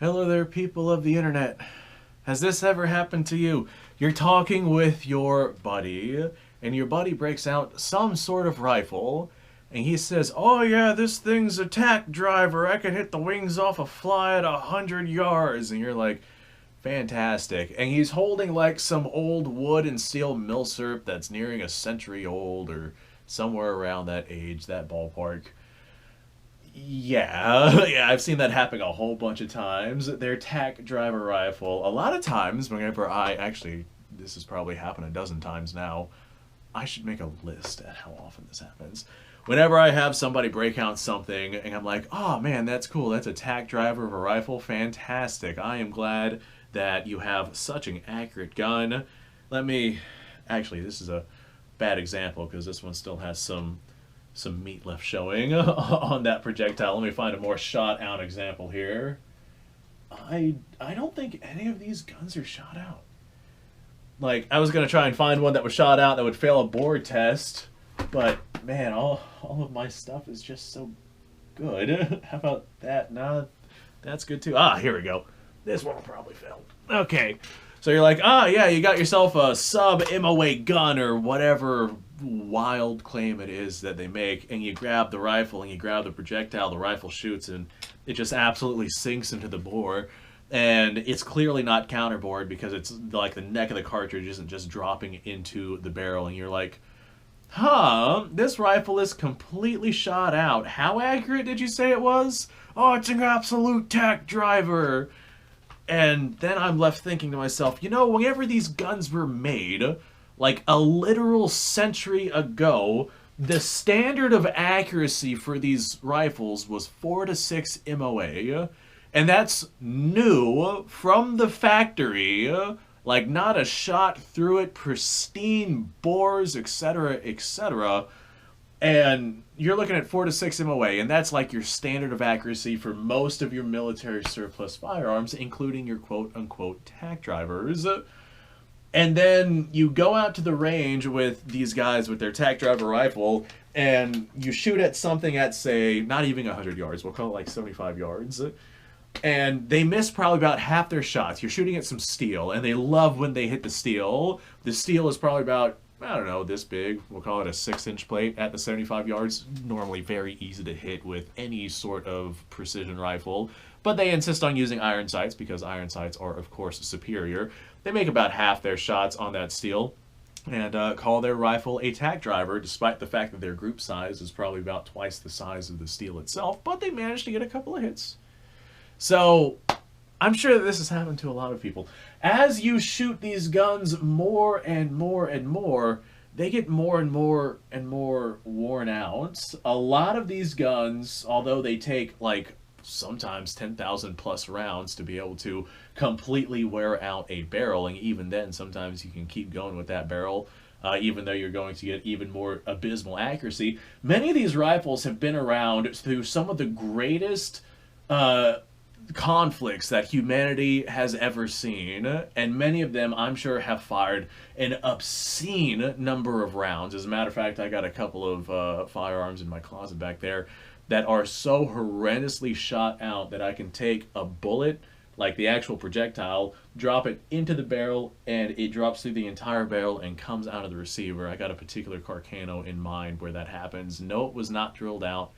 Hello there, people of the internet. Has this ever happened to you? You're talking with your buddy, and your buddy breaks out some sort of rifle, and he says, "Oh yeah, this thing's a Tack driver. I can hit the wings off a fly at 100 yards." And you're like, fantastic. And he's holding like some old wood and steel milsurp that's nearing a century old, or somewhere around that age, that ballpark. Yeah, yeah, I've seen that happen a whole bunch of times. Their tack driver rifle. A lot of times, whenever this has probably happened a dozen times now. I should make a list at how often this happens. Whenever I have somebody break out something and I'm like, oh man, that's cool. That's a tack driver of a rifle. Fantastic. I am glad that you have such an accurate gun. Let me. Actually, this is a bad example because this one still has some meat left showing on that projectile. Let me find a more shot out example here. I don't think any of these guns are shot out. Like, I was gonna try and find one that was shot out that would fail a bore test, but man, all of my stuff is just so good. How about that? Nah, that's good too. Ah, here we go. This one will probably fail. Okay. So you're like, yeah, you got yourself a sub MOA gun or whatever wild claim it is that they make, and you grab the rifle and you grab the projectile, the rifle shoots, and it just absolutely sinks into the bore. And it's clearly not counterbored because it's like the neck of the cartridge isn't just dropping into the barrel, and you're like, huh, this rifle is completely shot out. How accurate did you say it was? Oh, it's an absolute tack driver. And then I'm left thinking to myself, whenever these guns were made, like a literal century ago, the standard of accuracy for these rifles was 4 to 6 MOA. And that's new from the factory, like not a shot through it, pristine bores, etc., etc. And you're looking at 4 to 6 MOA, and that's like your standard of accuracy for most of your military surplus firearms, including your quote-unquote tack drivers. And then you go out to the range with these guys with their tack driver rifle, and you shoot at something at, say, not even 100 yards, we'll call it like 75 yards, and they miss probably about half their shots. You're shooting at some steel, and they love when they hit the steel. The steel is probably about, I don't know, this big. We'll call it a 6-inch plate at the 75 yards. Normally very easy to hit with any sort of precision rifle. But they insist on using iron sights because iron sights are, of course, superior. They make about half their shots on that steel and call their rifle a tack driver, despite the fact that their group size is probably about twice the size of the steel itself. But they managed to get a couple of hits. So I'm sure that this has happened to a lot of people. As you shoot these guns more and more and more, they get more and more and more worn out. A lot of these guns, although they take like sometimes 10,000 plus rounds to be able to completely wear out a barrel, and even then sometimes you can keep going with that barrel, even though you're going to get even more abysmal accuracy. Many of these rifles have been around through some of the greatest conflicts that humanity has ever seen, and many of them, I'm sure, have fired an obscene number of rounds. As a matter of fact, I got a couple of firearms in my closet back there that are so horrendously shot out that I can take a bullet, like the actual projectile, drop it into the barrel, and it drops through the entire barrel and comes out of the receiver. I got a particular Carcano in mind where that happens. No, it was not drilled out.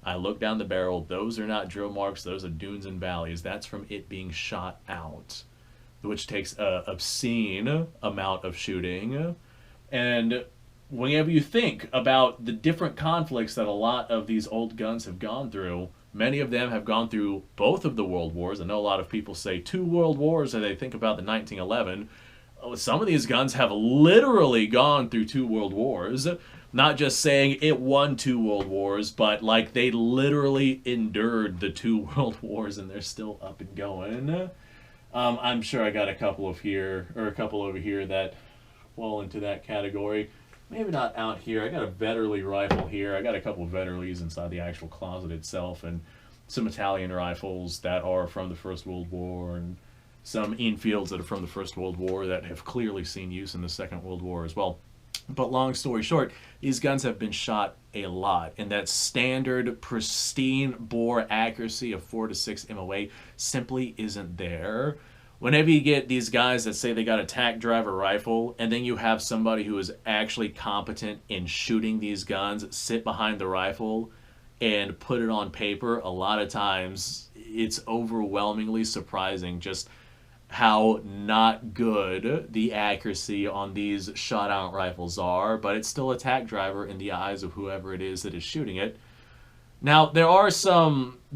I look down the barrel. Those are not drill marks. Those are dunes and valleys. That's from it being shot out, which takes an obscene amount of shooting. And whenever you think about the different conflicts that a lot of these old guns have gone through, many of them have gone through both of the world wars. I know a lot of people say 2 world wars and they think about the 1911. Some of these guns have literally gone through 2 world wars. Not just saying it won 2 world wars, but like they literally endured the 2 world wars and they're still up and going. I'm sure I got a couple of here, or a couple over here that fall into that category. Maybe not out here. I got a Vetterli rifle here. I got a couple of Vetterlis inside the actual closet itself, and some Italian rifles that are from the First World War, and some Enfields that are from the First World War that have clearly seen use in the Second World War as well. But long story short, these guns have been shot a lot. And that standard, pristine bore accuracy of 4 to 6 MOA simply isn't there. Whenever you get these guys that say they got a Tack driver rifle, and then you have somebody who is actually competent in shooting these guns sit behind the rifle and put it on paper, a lot of times it's overwhelmingly surprising just how not good the accuracy on these shot-out rifles are, but it's still a Tack driver in the eyes of whoever it is that is shooting it. Now, there are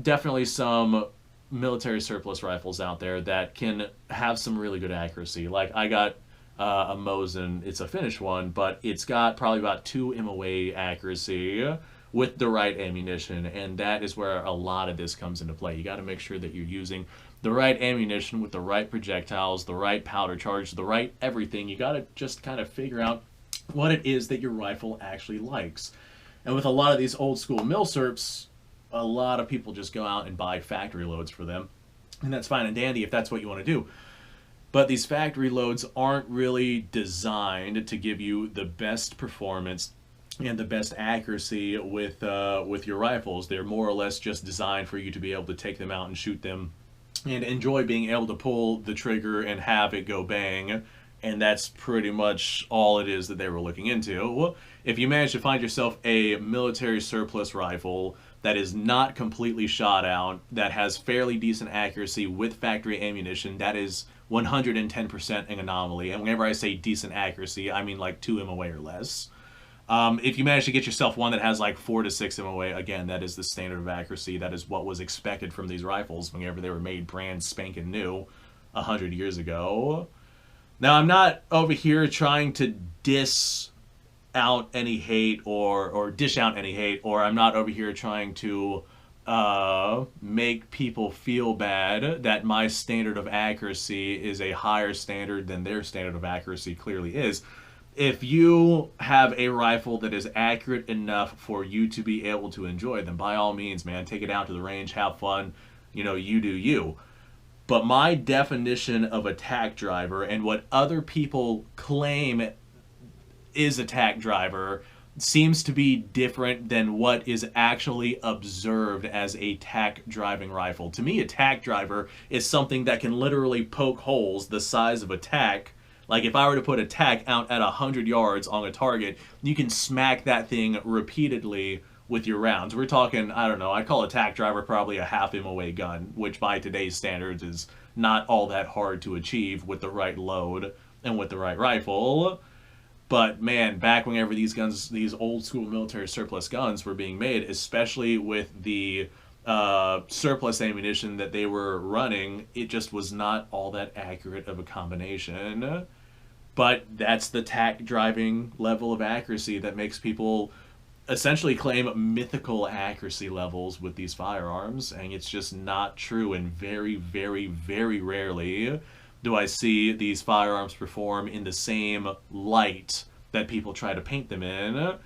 definitely some military surplus rifles out there that can have some really good accuracy. Like, I got a Mosin, it's a finished one, but it's got probably about 2 MOA accuracy with the right ammunition, and that is where a lot of this comes into play. You got to make sure that you're using the right ammunition with the right projectiles, the right powder charge, the right everything. You got to just kind of figure out what it is that your rifle actually likes. And with a lot of these old school milsurps, a lot of people just go out and buy factory loads for them, and that's fine and dandy if that's what you want to do. But these factory loads aren't really designed to give you the best performance and the best accuracy with your rifles. They're more or less just designed for you to be able to take them out and shoot them and enjoy being able to pull the trigger and have it go bang. And that's pretty much all it is that they were looking into. If you manage to find yourself a military surplus rifle that is not completely shot out, that has fairly decent accuracy with factory ammunition, that is 110% an anomaly. And whenever I say decent accuracy, I mean like 2 MOA or less. If you manage to get yourself one that has like 4 to 6 MOA, again, that is the standard of accuracy. That is what was expected from these rifles whenever they were made brand spanking new 100 years ago. Now, I'm not over here trying to dish out any hate or dish out any hate, or I'm not over here trying to make people feel bad that my standard of accuracy is a higher standard than their standard of accuracy clearly is. If you have a rifle that is accurate enough for you to be able to enjoy, then by all means, man, take it out to the range, have fun, you know, you do you. But my definition of a Tack driver and what other people claim is a Tack driver seems to be different than what is actually observed as a Tack driving rifle. To me, a Tack driver is something that can literally poke holes the size of a Tack. Like, if I were to put a Tack out at 100 yards on a target, you can smack that thing repeatedly with your rounds. We're talking, I don't know, I call a Tack driver probably a half MOA gun, which by today's standards is not all that hard to achieve with the right load and with the right rifle. But man, back whenever these guns, these old school military surplus guns were being made, especially with the surplus ammunition that they were running, it just was not all that accurate of a combination. But that's the Tack driving level of accuracy that makes people essentially claim mythical accuracy levels with these firearms, and it's just not true. And very, very, very rarely do I see these firearms perform in the same light that people try to paint them in.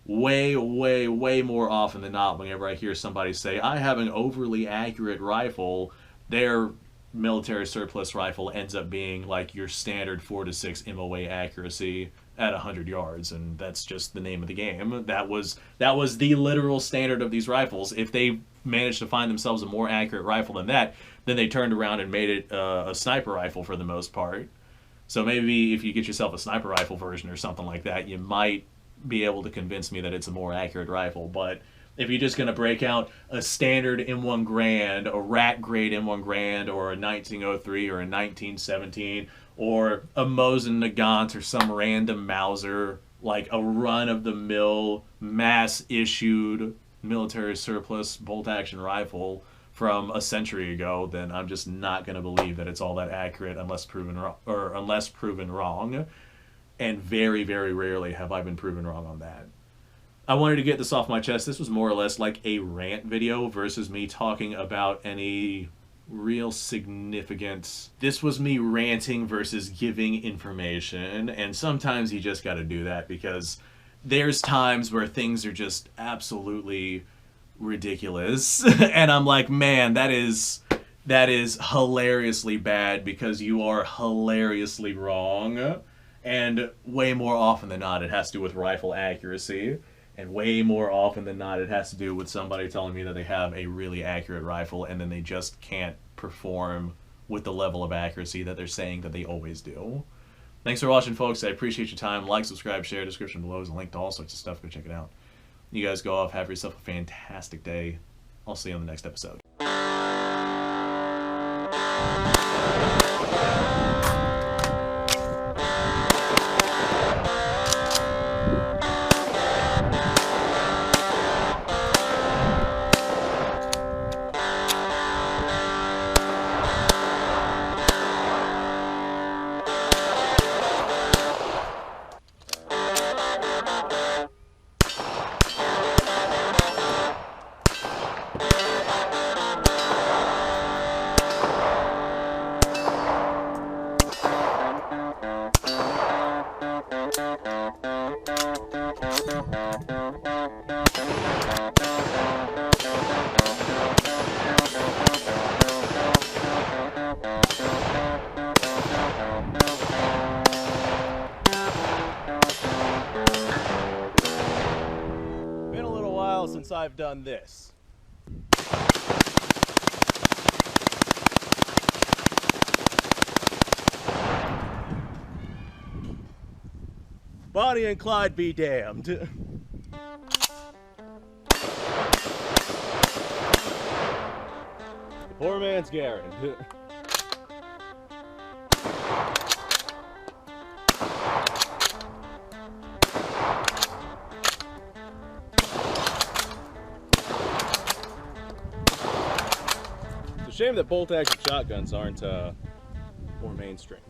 Way, way, way more often than not, whenever I hear somebody say, I have an overly accurate rifle, their military surplus rifle ends up being like your standard 4 to 6 MOA accuracy at 100 yards, and that's just the name of the game. That was the literal standard of these rifles. If they managed to find themselves a more accurate rifle than that, then they turned around and made it a sniper rifle for the most part. So maybe if you get yourself a sniper rifle version or something like that, you might be able to convince me that it's a more accurate rifle. But if you're just going to break out a standard M1 Grand, a rack grade M1 Grand, or a 1903 or a 1917, or a Mosin Nagant or some random Mauser, like a run-of-the-mill, mass-issued military surplus bolt-action rifle from a century ago, then I'm just not going to believe that it's all that accurate unless proven wrong. And very, very rarely have I been proven wrong on that. I wanted to get this off my chest. This was more or less like a rant video versus me talking about any real significant. This was me ranting versus giving information, and sometimes you just got to do that because there's times where things are just absolutely ridiculous and I'm like, man, that is hilariously bad because you are hilariously wrong. And way more often than not, it has to do with rifle accuracy. And way more often than not, it has to do with somebody telling me that they have a really accurate rifle and then they just can't perform with the level of accuracy that they're saying that they always do. Thanks for watching, folks. I appreciate your time. Like, subscribe, share. Description below is a link to all sorts of stuff. Go check it out. You guys go off. Have yourself a fantastic day. I'll see you on the next episode. Been a little while since I've done this. Bonnie and Clyde be damned. The poor man's Garen. It's a shame that bolt-action shotguns aren't more mainstream.